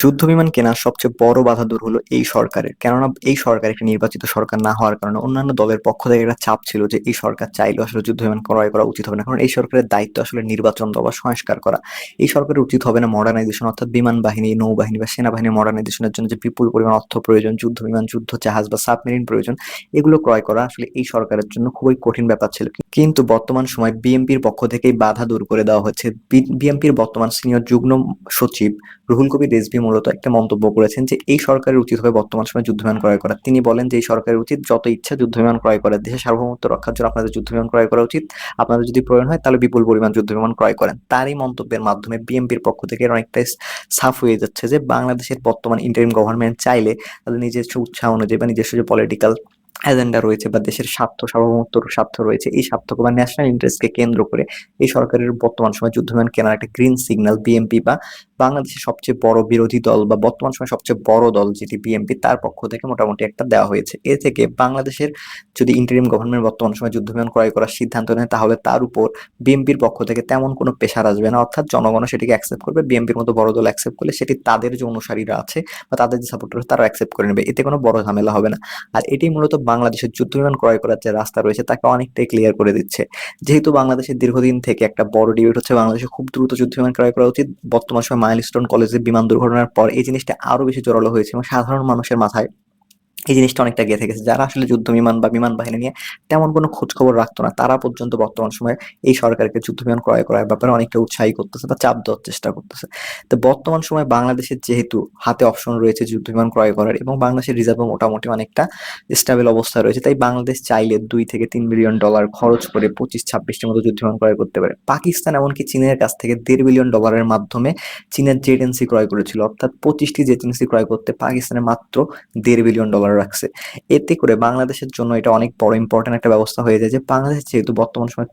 যুদ্ধ বিমান কেনার সবচেয়ে বড় বাধা দূর হলো এই সরকারের। কেননা এই সরকার একটা নির্বাচিত সরকার না হওয়ার কারণে অন্যান্য দলের পক্ষ থেকে একটা চাপ ছিল যে এই সরকার চাইলেও আসলে যুদ্ধ বিমান ক্রয় করা উচিত হবে না। কারণ এই সরকারের দায়িত্ব আসলে নির্বাচন দেওয়া বা সংস্কার করা। এই সরকারের উচিত হবে না মডার্নাইজেশন, অর্থাৎ বিমান বাহিনী, নৌবাহিনী বা সেনাবাহিনীর মডার্নাইজেশনের জন্য যে বিপুল পরিমাণ অর্থ প্রয়োজন, যুদ্ধ বিমান, যুদ্ধ জাহাজ বা সাবমেরিন প্রয়োজন, এগুলো ক্রয় করা আসলে এই সরকারের জন্য খুবই কঠিন ব্যাপার ছিল। কিন্তু বর্তমান সময় বিএনপির পক্ষ থেকেই বাধা দূর করে দেওয়া হচ্ছে। বিএনপির বর্তমান সিনিয়র যুগ্ম সচিব রুহুল কবির রিজভী মূলত একটা মন্তব্য করেছেন যে এই সরকারের উচিত হবে বর্তমান সময়ে যুদ্ধবিমান ক্রয় করা। তিনি বলেন যে এই সরকারের উচিত যত ইচ্ছা যুদ্ধবিমান ক্রয় করা, দেশের সার্বভৌমত্ব রক্ষার জন্য আপনাদের যুদ্ধবিমান ক্রয় করা উচিত। আপনাদের যদি প্রয়োজন হয় তাহলে বিপুল পরিমাণ যুদ্ধবিমান ক্রয় করেন। তারই মন্তব্যের মাধ্যমে বিএনপির পক্ষ থেকে অনেকটাই সাফ হয়ে যাচ্ছে যে বাংলাদেশের বর্তমান ইন্টারিম গভর্নমেন্ট চাইলে তাদের নিজস্ব উৎসাহ অনুযায়ী বা নিজস্ব যে পলিটিক্যাল এজেন্ডা রয়েছে বা দেশের স্বার্থ, সার্বভৌমত্বর স্বার্থ রয়েছে, এই স্বার্থকে বা ন্যাশনাল ইন্টারেস্টকে কেন্দ্র করে এই সরকারের বর্তমান সময় যুদ্ধবিমান কেনার একটা গ্রিন সিগন্যাল বিএনপি বা বাংলাদেশের সবচেয়ে বড় বিরোধী দল বা বর্তমান সময় সবচেয়ে বড় দল যেটি বিএনপি, তার পক্ষ থেকে মোটামুটি একটা দেওয়া হয়েছে। এ থেকে বাংলাদেশের যদি ইন্টারিম গভর্নমেন্ট বর্তমান সময় যুদ্ধবিমান ক্রয় করার সিদ্ধান্ত নেয় তাহলে তার উপর বিএনপির পক্ষ থেকে তেমন কোনো প্রেশার আসবে না, অর্থাৎ জনগণ সেটিকে অ্যাকসেপ্ট করবে। বিএনপির মতো বড় দল অ্যাকসেপ্ট করলে সেটি তাদের যে অনুসারীরা আছে বা তাদের যে সাপোর্টার তারা অ্যাকসেপ্ট করে নেবে, এতে কোনো বড় ঝামেলা হবে না। আর এটি মূলত বাংলাদেশের যুদ্ধবিমান ক্রয় করার যে রাস্তা রয়েছে তাকে অনেকটাই ক্লিয়ার করে দিচ্ছে। যেহেতু বাংলাদেশের দীর্ঘদিন থেকে একটা বড় ডিবেট হচ্ছে বাংলাদেশে খুব দ্রুত যুদ্ধবিমান ক্রয় করা উচিত, বর্তমান সময় মাইলস্টোন কলেজে বিমান দুর্ঘটনার পর এই জিনিসটা আরো বেশি জোরালো হয়েছে এবং সাধারণ মানুষের মাথায় এই জিনিসটা অনেকটা গেঁথে গেছে। যারা আসলে যুদ্ধ বিমান বা বিমান বাহিনী নিয়ে তেমন কোনো খোঁজ খবর রাখতো না, তারা পর্যন্ত বর্তমান সময়ে এই সরকারকে যুদ্ধ বিমান ক্রয় করার ব্যাপারে অনেকটা উৎসাহী করতেছে বা চাপ দেওয়ার চেষ্টা করতেছে। তো বর্তমান সময় বাংলাদেশের যেহেতু হাতে অপশন রয়েছে যুদ্ধ বিমান ক্রয় করার এবং বাংলাদেশের রিজার্ভও মোটামুটি অনেকটা স্টেবল অবস্থা রয়েছে, তাই বাংলাদেশ চাইলে $2 থেকে $3 বিলিয়ন খরচ করে 25-26টির মতো যুদ্ধ বিমান ক্রয় করতে পারে। পাকিস্তান এমনকি চীনের কাছ থেকে $1.5 বিলিয়ন মাধ্যমে চীনের জেট এনসি ক্রয় করেছিল, অর্থাৎ 25টি জেট এনসি ক্রয় করতে পাকিস্তানের মাত্র $1.5 বিলিয়ন রাখছে। এতে করে বাংলাদেশের জন্য এটা অনেক বড় ইম্পর্টেন্ট একটা ব্যবস্থা হয়ে যায় যে বাংলাদেশ যেহেতু বর্তমান সময়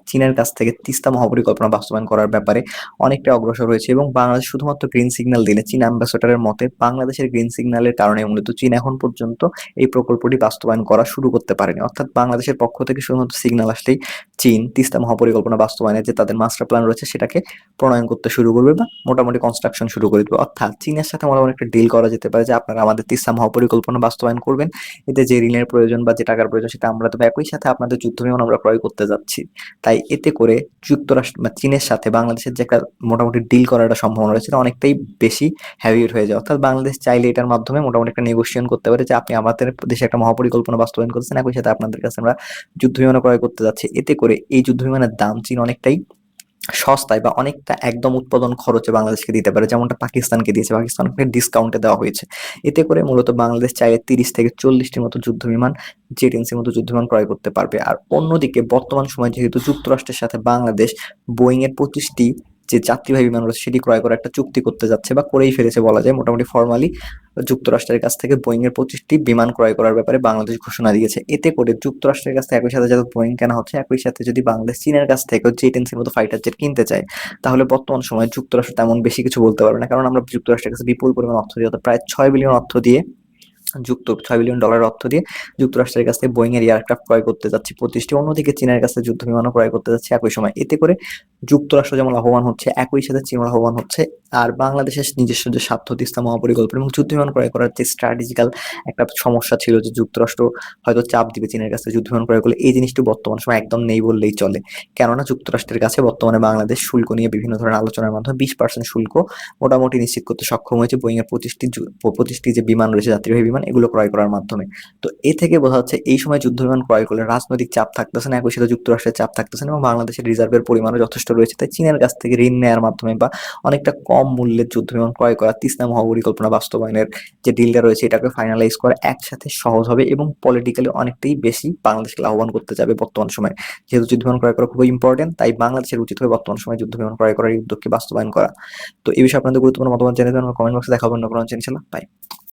চীনের কাছ থেকে তিস্তা মহাপরিকল্পনা বাস্তবায়ন করার ব্যাপারে অনেকটা অগ্রসর হয়েছে এবং বাংলাদেশ শুধুমাত্র গ্রিন সিগন্যাল দিলে, চীন অ্যাম্বাসেডরের মতে বাংলাদেশের গ্রিন সিগন্যালের কারণে মূলত চীন এখন পর্যন্ত এই প্রকল্পটি বাস্তবায়ন করা শুরু করতে পারেনি। অর্থাৎ বাংলাদেশের পক্ষ থেকে শুধুমাত্র সিগন্যাল আসলেই চীন তিস্তা মহাপরিকল্পনা বাস্তবায়নের যে তাদের মাস্টার প্ল্যান রয়েছে সেটাকে প্রণয়ন করতে শুরু করবে বা মোটামুটি কনস্ট্রাকশন শুরু করে দেবে। অর্থাৎ চীনের সাথে মোটামুটি একটা ডিল করা যেতে পারে যে আপনারা আমাদের তিস্তা মহাপরিকল্পনা বাস্তবায়ন করবেন, এতে যে ঋণের প্রয়োজন বা যে টাকার প্রয়োজন সেটা আমরা দেবো, একই সাথে আপনাদের যুদ্ধ বিমান আমরা ক্রয় করতে যাচ্ছি। তাই এতে করে যুক্তরাষ্ট্র বা চীনের সাথে বাংলাদেশের যে একটা মোটামুটি ডিল করার একটা সম্ভাবনা রয়েছে এটা অনেকটাই বেশি হ্যাভিয়েট হয়ে যায়। অর্থাৎ বাংলাদেশ চাইলে এটার মাধ্যমে মোটামুটি একটা নেগোসিয়েশন করতে পারে যে আপনি আমাদের দেশে একটা মহাপরিকল্পনা বাস্তবায়ন করছেন, একই সাথে আপনাদের কাছে আমরা যুদ্ধ বিমান ক্রয় করতে যাচ্ছি। এতে করে এই যুদ্ধ বিমানের দাম চীন অনেকটাই সস্তায় বা অনেকটা একদম উৎপাদন খরচে বাংলাদেশকে দিতে পারে, যেমনটা পাকিস্তানকে দিয়েছে। পাকিস্তানকে ডিসকাউন্টে দেওয়া হয়েছে। এতে করে মূলত বাংলাদেশ চাইলে 30 থেকে 40টির মতো যুদ্ধ বিমান, জেট এনসির মতো যুদ্ধ বিমান ক্রয় করতে পারবে। আর অন্যদিকে বর্তমান সময় যেহেতু যুক্তরাষ্ট্রের সাথে বাংলাদেশ বোয়িং এর 25টি যে যাত্রীবাহী বিমান রয়েছে সেটি ক্রয় করার একটা চুক্তি করতে যাচ্ছে বা করেই ফেলেছে বলা যায়, মোটামুটি ফর্মালি যুক্তরাষ্ট্রের কাছ থেকে বোয়িং এর 25টি বিমান ক্রয় করার ব্যাপারে বাংলাদেশ ঘোষণা দিয়েছে। এতে করে যুক্তরাষ্ট্রের কাছ থেকে একই সাথে যাতে বোয়িং কেনা হচ্ছে, একই সাথে যদি বাংলাদেশ চীনের কাছ থেকেও জেট এনসির মতো ফাইটার জেট কিনতে চায় তাহলে বর্তমান সময়ে যুক্তরাষ্ট্র তেমন বেশি কিছু বলতে পারবে না, কারণ আমরা যুক্তরাষ্ট্রের কাছে বিপুল পরিমাণ অর্থ দিয়ে, প্রায় 6 বিলিয়ন অর্থ দিয়ে $6 বিলিয়ন অর্থ দিয়ে যুক্তরাষ্ট্রের কাছ থেকে বোয়িং এর এয়ারক্রাফট ক্রয় করতে যাচ্ছে 25টি। অন্যদিকে চীনের কাছে যুদ্ধ বিমানও ক্রয় করতে যাচ্ছে একই সময়। এতে করে যুক্তরাষ্ট্র যেমন লাভবান হচ্ছে, একই সাথে চীন লাভবান হচ্ছে। আর বাংলাদেশের নিজস্ব যে স্বার্থ, তিস্তা মহাপরিকল্পনা এবং যুদ্ধ বিমান ক্রয় করার যে স্ট্র্যাটেজিক্যাল একটা সমস্যা ছিল যে যুক্তরাষ্ট্র হয়তো চাপ দিবে চীনের কাছে যুদ্ধ বিমান ক্রয় করলে, এই জিনিসটি বর্তমান সময় একদম নেই বললেই চলে। কেননা যুক্তরাষ্ট্রের কাছে বর্তমানে বাংলাদেশ শুল্ক নিয়ে বিভিন্ন ধরনের আলোচনার মাধ্যমে 20% শুল্ক মোটামুটি নিশ্চিত করতে সক্ষম হয়েছে বোয়িং এর 25টি যে বিমান রয়েছে, যাত্রীবাহী বিমান, এগুলো ক্রয় করার মাধ্যমে। তো এ থেকে বোঝা যাচ্ছে এই সময় যুদ্ধ বিমান ক্রয় করলে রাজনৈতিক চাপ থাকতেছে না, একই সাথে যুক্তরাষ্ট্রের চাপ থাকতেছে না এবং বাংলাদেশের রিজার্ভের পরিমাণও যথেষ্ট রয়েছে। তাই চীনের কাছ থেকে ঋণ নেওয়ার মাধ্যমে বা অনেকটা কম মূল্যের যুদ্ধ বিমান ক্রয় করা, তিস্তা মহাপরিকল্পনা বাস্তবায়নের যে ডিলটা রয়েছে এটাকে ফাইনালাইজ করা একসাথে সহজ হবে এবং পলিটিক্যালি অনেকটাই বেশি বাংলাদেশকে লাভবান করতে যাবে বর্তমান সময়। যেহেতু যুদ্ধ বিমান ক্রয় করা খুবই ইম্পর্টেন্ট, তাই বাংলাদেশের উচিত হবে বর্তমান সময় যুদ্ধ বিমান ক্রয় করার এই উদ্যোগকে বাস্তবায়ন করা। তো এই বিষয়ে আপনাদের গুরুত্বপূর্ণ মতামত জেনে দেন কমেন্ট বক্সে, দেখাবো অন্য কোনো ইনশাআল্লাহ। বাই।